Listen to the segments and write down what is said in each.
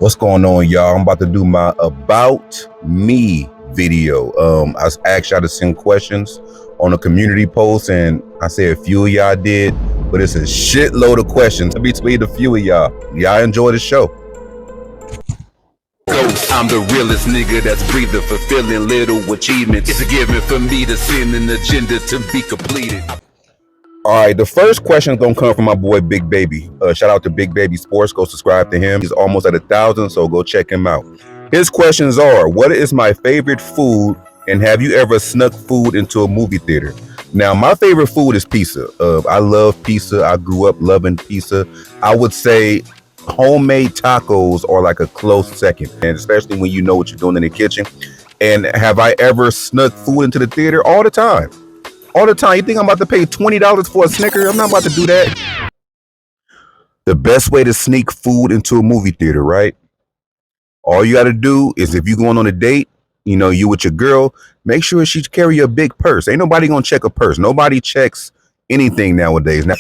What's going on, y'all? I'm about to do my About Me video. I asked y'all to send questions on a community post, and I said a few of y'all did, but it's a shitload of questions between a few of y'all. Y'all enjoy the show. I'm the realest nigga that's breathing, fulfilling little achievements. It's a given for me to send an agenda to be completed. All right, the first question is gonna come from my boy Big Baby. Shout out to Big Baby Sports. Go subscribe to him. He's almost at 1,000, so go check him out. His questions are: what is my favorite food, and have you ever snuck food into a movie theater? Now, my favorite food is pizza. I love pizza. I grew up loving pizza. I would say homemade tacos are like a close second, and especially when you know what you're doing in the kitchen. And have I ever snuck food into the theater? All the time. All the time. You think I'm about to pay $20 for a Snicker? I'm not about to do that. The best way to sneak food into a movie theater, right? All you got to do is, if you're going on a date, you know, you with your girl, make sure she carry a big purse. Ain't nobody gonna check a purse. Nobody checks anything nowadays. Now,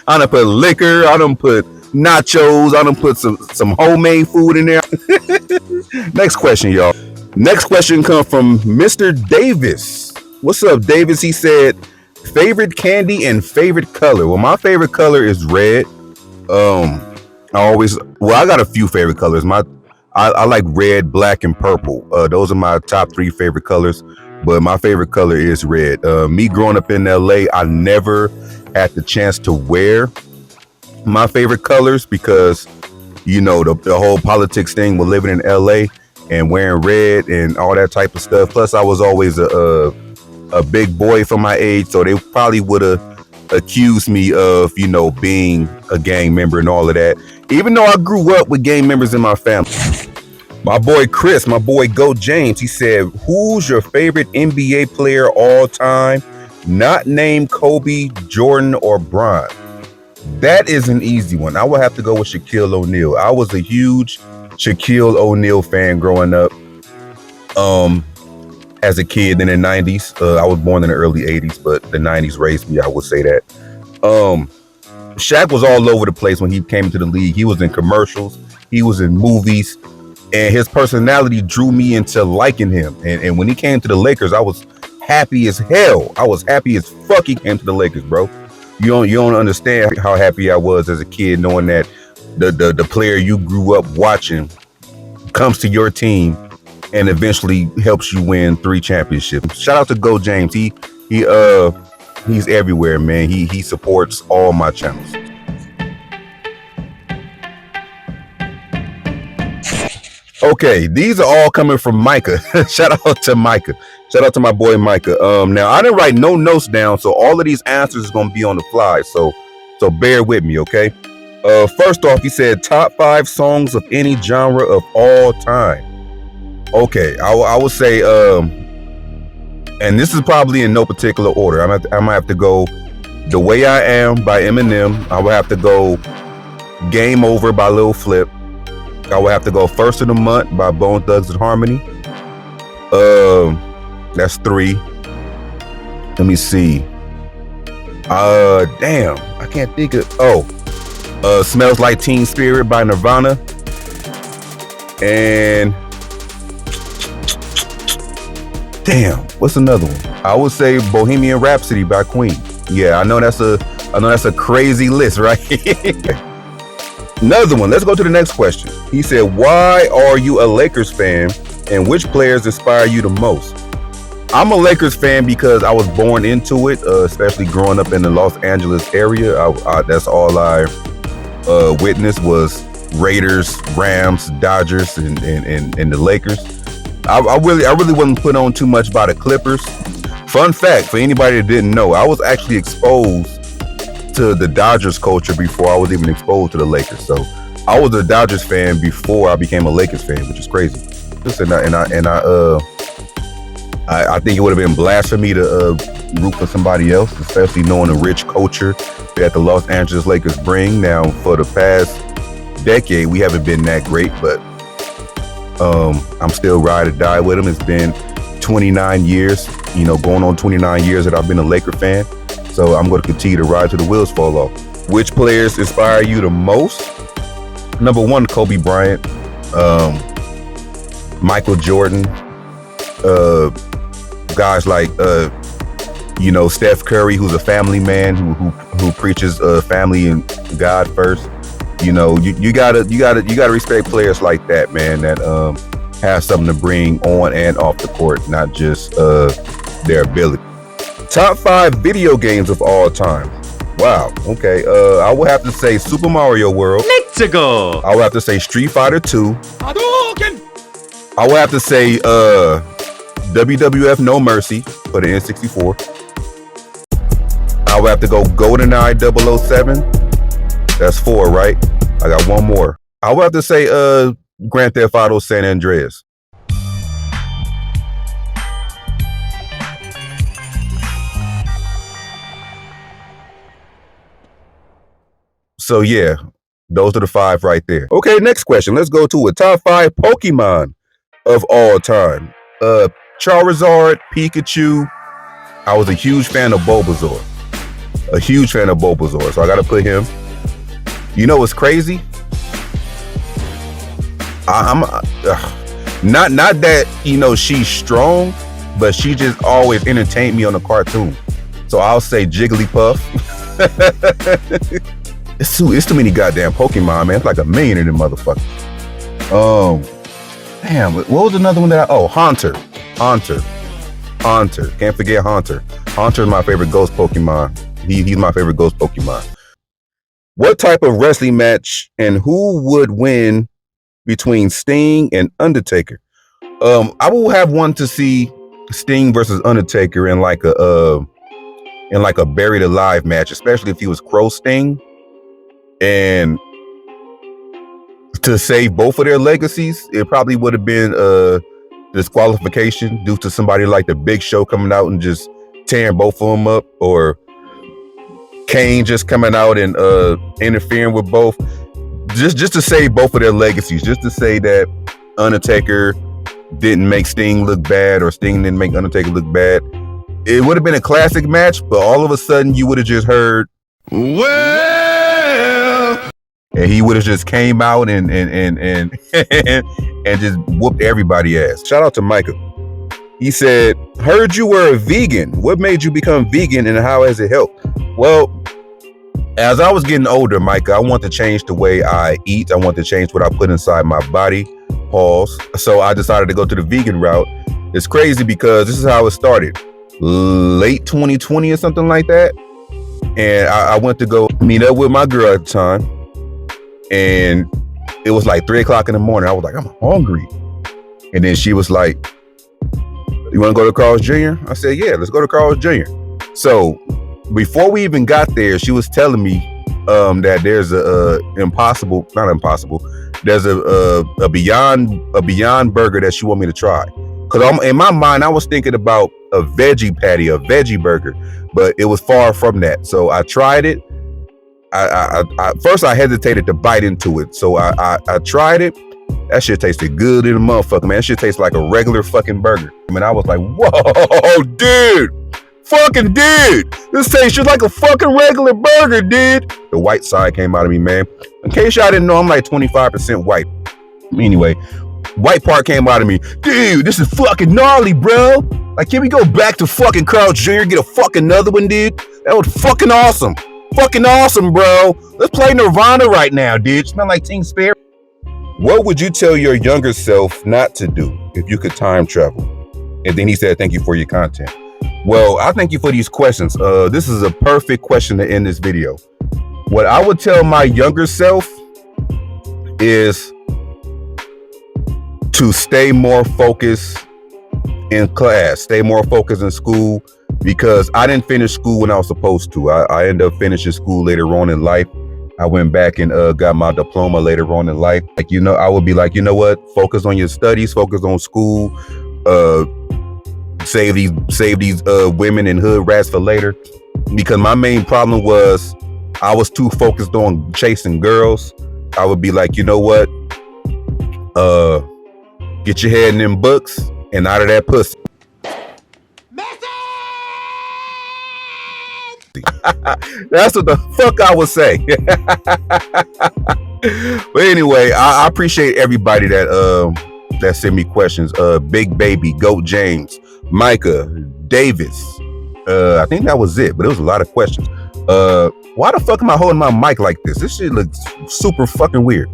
I done put liquor, I done put nachos, I done put some homemade food in there. Next question, y'all. Next question comes from Mr. Davis. What's up, Davis? He said, favorite candy and favorite color. Well, my favorite color is red. I got a few favorite colors. I like red, black, and purple. Those are my top 3 favorite colors, but my favorite color is red. Me growing up in LA, I never had the chance to wear my favorite colors because, you know, the whole politics thing with living in LA and wearing red and all that type of stuff. Plus, I was always a big boy for my age, so they probably would have accused me of, you know, being a gang member and all of that, even though I grew up with gang members in my family. My boy Chris, my boy Go James, he said, who's your favorite NBA player all time, not named Kobe, Jordan, or Bron? That is an easy one. I would have to go with Shaquille O'Neal. I was a huge Shaquille O'Neal fan growing up. As a kid in the 90s, I was born in the early 80s, but the 90s raised me, I would say that. Shaq was all over the place when he came into the league. He was in commercials, he was in movies, and his personality drew me into liking him. And when he came to the Lakers, I was happy as hell. I was happy as fuck he came to the Lakers, bro. You don't understand how happy I was as a kid knowing that the player you grew up watching comes to your team and eventually helps you win 3 championships. Shout out to Go James. He's everywhere, man. He supports all my channels. Okay, these are all coming from Micah. Shout out to Micah. Shout out to my boy Micah. Now I didn't write no notes down, so all of these answers is gonna be on the fly. So bear with me, okay? First off, he said top 5 songs of any genre of all time. Okay, I would say, and this is probably in no particular order. I might have to go The Way I Am by Eminem. I would have to go Game Over by Lil Flip. I would have to go First of the Month by Bone Thugs and Harmony. That's 3. Let me see. Damn, I can't think of. Smells Like Teen Spirit by Nirvana. And damn, what's another one? I would say Bohemian Rhapsody by Queen. Yeah, I know that's a crazy list, right? Another one. Let's go to the next question. He said, why are you a Lakers fan and which players inspire you the most? I'm a Lakers fan because I was born into it, especially growing up in the Los Angeles area. That's all I witnessed was Raiders, Rams, Dodgers, and the Lakers. I really wasn't put on too much by the Clippers. Fun fact, for anybody that didn't know, I was actually exposed to the Dodgers culture before I was even exposed to the Lakers. So I was a Dodgers fan before I became a Lakers fan, which is crazy. I think it would have been blasphemy to root for somebody else, especially knowing the rich culture that the Los Angeles Lakers bring. Now, for the past decade, we haven't been that great, but I'm still ride or die with them. It's been 29 years, you know, going on 29 years that I've been a Laker fan. So I'm going to continue to ride till the wheels fall off. Which players inspire you the most? Number one, Kobe Bryant, Michael Jordan, guys like Steph Curry, who's a family man who preaches family and God first. You gotta respect players like that, man, that have something to bring on and off the court, not just their ability. Top 5 video games of all time. Wow. Okay. I would have to say Super Mario World. Let's go. I would have to say Street Fighter 2. I would have to say WWF No Mercy for the N64. I would have to go GoldenEye 007. That's 4, right? I got one more. I would have to say Grand Theft Auto San Andreas. So yeah, those are the 5 right there. Okay, next question. Let's go to a top 5 Pokemon of all time. Charizard, Pikachu. I was a huge fan of Bulbasaur. So I gotta put him. You know what's crazy? I'm not that she's strong, but she just always entertained me on the cartoon. So I'll say Jigglypuff. It's too many goddamn Pokemon, man. It's like a million of them motherfuckers. Damn, what was another one that Haunter. Can't forget Haunter. Haunter is my favorite ghost Pokemon. He's my favorite ghost Pokemon. What type of wrestling match and who would win between Sting and Undertaker? I will have one to see Sting versus Undertaker in like a buried alive match, especially if he was Crow Sting. And to save both of their legacies, it probably would have been disqualification due to somebody like the Big Show coming out and just tearing both of them up, or Kane just coming out and interfering with both, just to save both of their legacies, just to say that Undertaker didn't make Sting look bad or Sting didn't make Undertaker look bad. It would have been a classic match, but all of a sudden you would have just heard, well, and he would have just came out and just whooped everybody's ass. Shout out to Micah. He said, heard you were a vegan. What made you become vegan and how has it helped? Well, as I was getting older, Micah, I want to change the way I eat. I want to change what I put inside my body. Pause. So I decided to go to the vegan route. It's crazy because this is how it started. Late 2020 or something like that. And I went to go meet up with my girl at the time. And it was like 3 o'clock in the morning. I was like, I'm hungry. And then she was like, you want to go to Carl's Jr.? I said, yeah, let's go to Carl's Jr. So before we even got there, she was telling me that there's there's a Beyond Burger that she want me to try. Because in my mind, I was thinking about a veggie patty, a veggie burger, but it was far from that. So I tried it. I first I hesitated to bite into it. So I tried it. That shit tasted good in the motherfucker, man. That shit tastes like a regular fucking burger. I mean, I was like, whoa, dude. Fucking dude. This tastes just like a fucking regular burger, dude. The white side came out of me, man. In case y'all didn't know, I'm like 25% white. Anyway, white part came out of me. Dude, this is fucking gnarly, bro. Like, can we go back to fucking Carl's Jr., get a fucking another one, dude? That was fucking awesome. Fucking awesome, bro. Let's play Nirvana right now, dude. Smell like Teen Spirit. What would you tell your younger self not to do if you could time travel? And then he said, thank you for your content. Well, I thank you for these questions. This is a perfect question to end this video. What I would tell my younger self is to stay more focused in class, stay more focused in school, because I didn't finish school when I was supposed to. I ended up finishing school later on in life. I went back and got my diploma later on in life. Like, I would be like, you know what? Focus on your studies, focus on school, save these women and hood rats for later. Because my main problem was I was too focused on chasing girls. I would be like, you know what? Get your head in them books and out of that pussy. That's what the fuck I would say. But anyway, I appreciate everybody that sent me questions. Big Baby, Goat James, Micah, Davis. I think that was it, but it was a lot of questions. Why the fuck am I holding my mic like this? This shit looks super fucking weird.